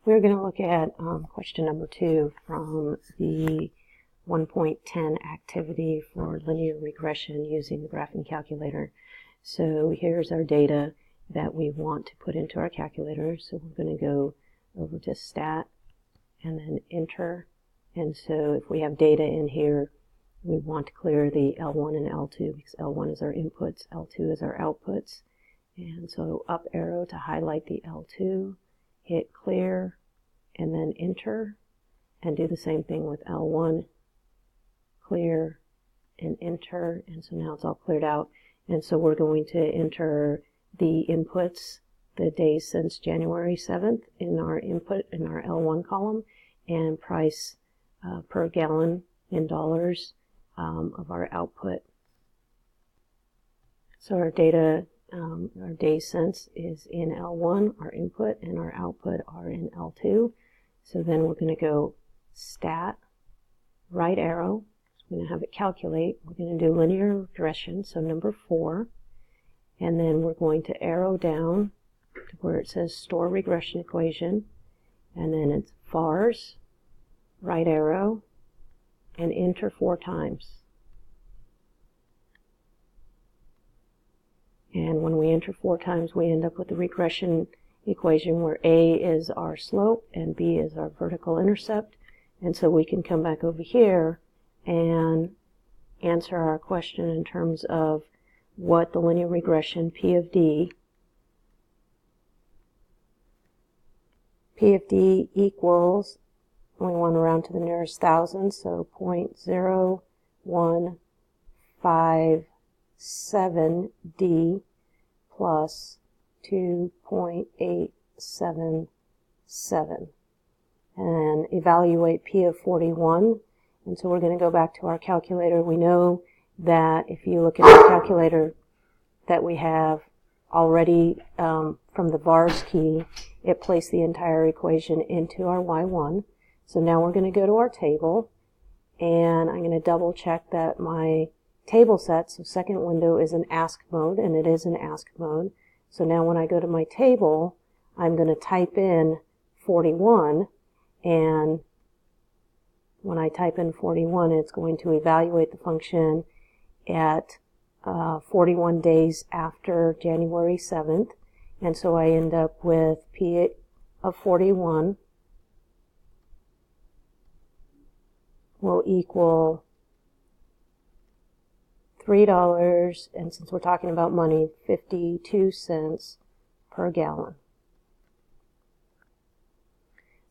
We're going to look at question number 2 from the 1.10 activity for linear regression using the graphing calculator. So here's our data that we want to put into our calculator. So we're going to go over to Stat and then Enter. And so if we have data in here, we want to clear the L1 and L2 because L1 is our inputs, L2 is our outputs. And so up arrow to highlight the L2, hit Clear, and then Enter, and do the same thing with L1, Clear, and Enter, and so now it's all cleared out. And so we're going to enter the inputs, the days since January 7th in our input, in our L1 column, and price per gallon in dollars of our output. So our data, our days since is in L1, our input, and our output are in L2. So then we're going to go Stat, right arrow. We're going to have it calculate. We're going to do linear regression, so number 4. And then we're going to arrow down to where it says Store Regression Equation. And then it's VARS, right arrow, and Enter 4 times. And when we enter 4 times, we end up with the regression equation where A is our slope and B is our vertical intercept. And so we can come back over here and answer our question in terms of what the linear regression P of D equals, we want to round to the nearest thousand, so 0.0157D plus 2.877, and evaluate P of 41. And so we're going to go back to our calculator. We know that if you look at the calculator that we have already from the VARS key, it placed the entire equation into our Y1. So now we're going to go to our table, and I'm going to double check that my table set, so second window, is in ASK mode, and it is in ASK mode. So now when I go to my table, I'm going to type in 41, and when I type in 41, it's going to evaluate the function at 41 days after January 7th. And so I end up with P of 41 will equal $3, and since we're talking about money, 52 cents per gallon.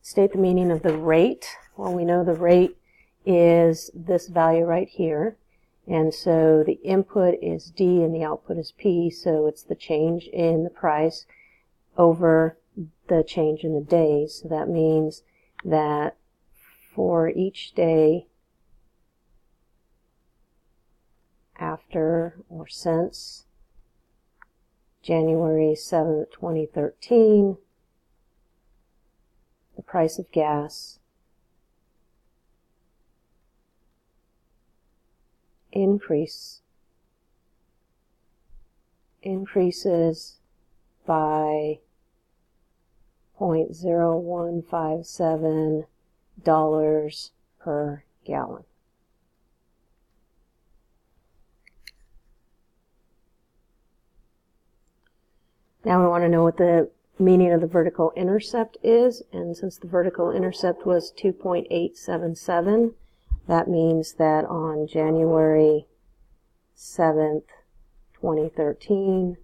State the meaning of the rate. Well, we know the rate is this value right here. And so the input is D and the output is P, so it's the change in the price over the change in the days. So that means that for each day after or since January 7th, 2013, the price of gas increases by $0.0157 per gallon. Now we want to know what the meaning of the vertical intercept is, and since the vertical intercept was 2.877, that means that on January 7th, 2013,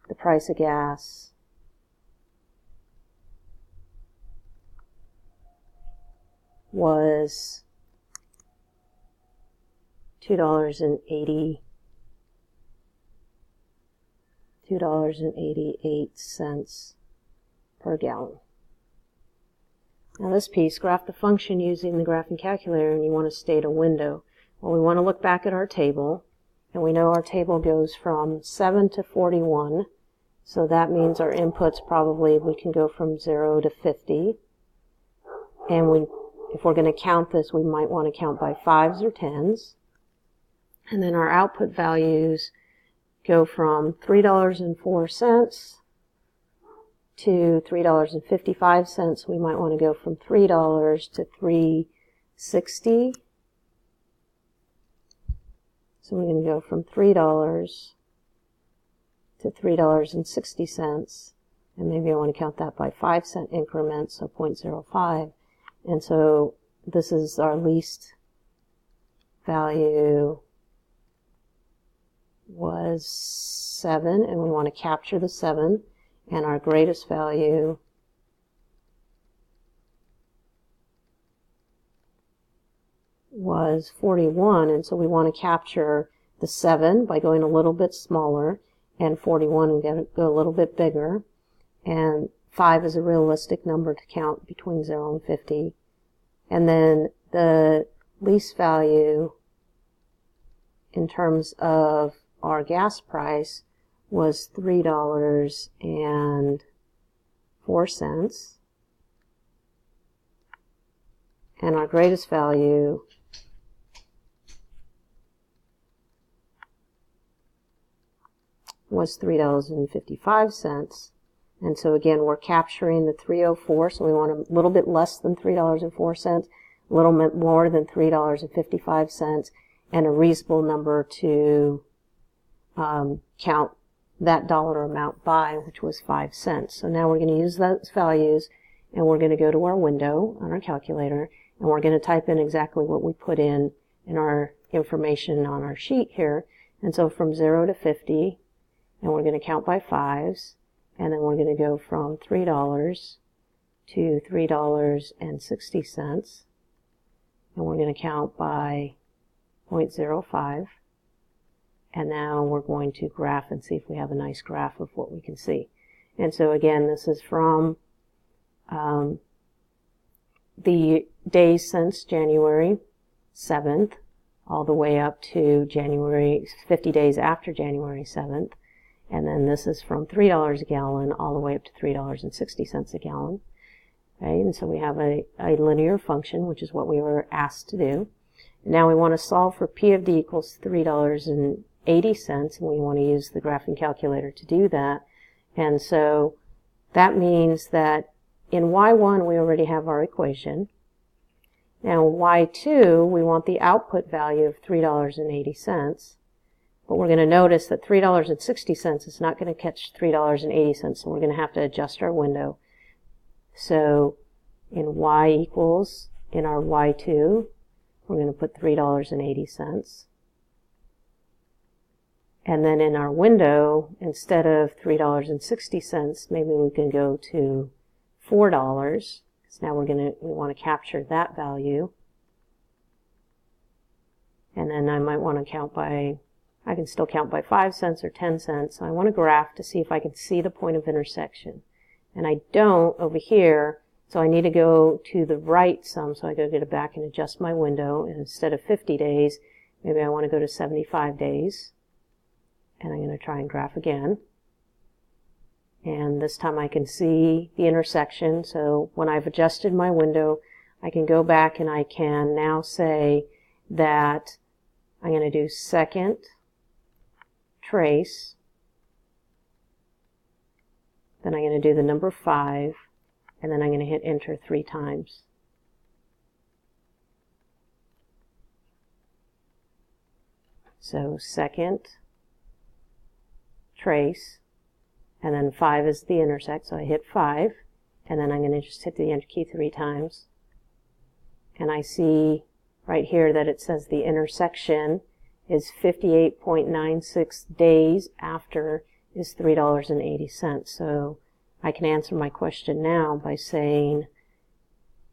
the price of gas was $2.88 per gallon. Now this piece, graph the function using the graphing calculator, and you want to state a window. Well, we want to look back at our table, and we know our table goes from 7 to 41, so that means our inputs probably, we can go from 0 to 50, and if we're going to count this, we might want to count by 5s or 10s, and then our output values go from $3.04 to $3.55, we might want to go from $3 to $3.60. So we're going to go from $3 to $3.60, and maybe I want to count that by 5-cent increments, so 0.05. And so this is our least value was 7, and we want to capture the 7, and our greatest value was 41, and so we want to capture the 7 by going a little bit smaller, and 41 and go a little bit bigger, and 5 is a realistic number to count between 0 and 50. And then the least value in terms of our gas price was $3.04, and our greatest value was $3.55. And so again, we're capturing the 304, so we want a little bit less than $3.04, a little bit more than $3.55, and a reasonable number to count that dollar amount by, which was 5 cents. So now we're going to use those values, and we're going to go to our window on our calculator, and we're going to type in exactly what we put in our information on our sheet here. And so from 0 to 50, and we're going to count by 5s, and then we're going to go from $3 to $3.60, and we're going to count by 0.05, and now we're going to graph and see if we have a nice graph of what we can see. And so again, this is from the days since January 7th all the way up to 50 days after January 7th. And then this is from $3 a gallon all the way up to $3.60 a gallon. Okay, and so we have a linear function, which is what we were asked to do. Now we want to solve for P of D equals $3.80, and we want to use the graphing calculator to do that. And so that means that in Y1 we already have our equation. Now Y2, we want the output value of $3.80. But we're going to notice that $3.60 is not going to catch $3.80, so we're going to have to adjust our window. So in Y equals, in our Y2, we're going to put $3.80. And then in our window, instead of $3.60, maybe we can go to $4, because now we want to capture that value. And then I might want to count by, I can still count by 5 cents or 10 cents. So I want to graph to see if I can see the point of intersection. And I don't over here, so I need to go to the right some, so I go get it back and adjust my window. And instead of 50 days, maybe I want to go to 75 days. And I'm going to try and graph again. And this time I can see the intersection. So when I've adjusted my window, I can go back and I can now say that I'm going to do second trace, then I'm going to do the number 5, and then I'm going to hit enter 3 times. So second trace, and then 5 is the intersect, so I hit 5, and then I'm going to just hit the enter key 3 times. And I see right here that it says the intersection is 58.96 days after is $3.80. So I can answer my question now by saying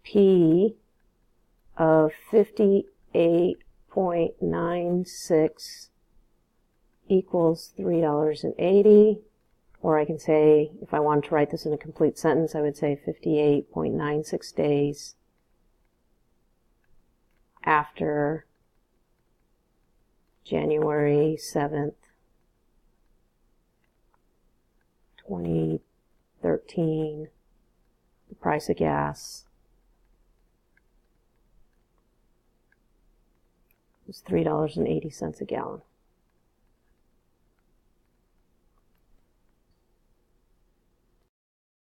P of 58.96 equals $3.80. Or I can say, if I wanted to write this in a complete sentence, I would say 58.96 days after January 7th, 2013, the price of gas was $3.80 a gallon.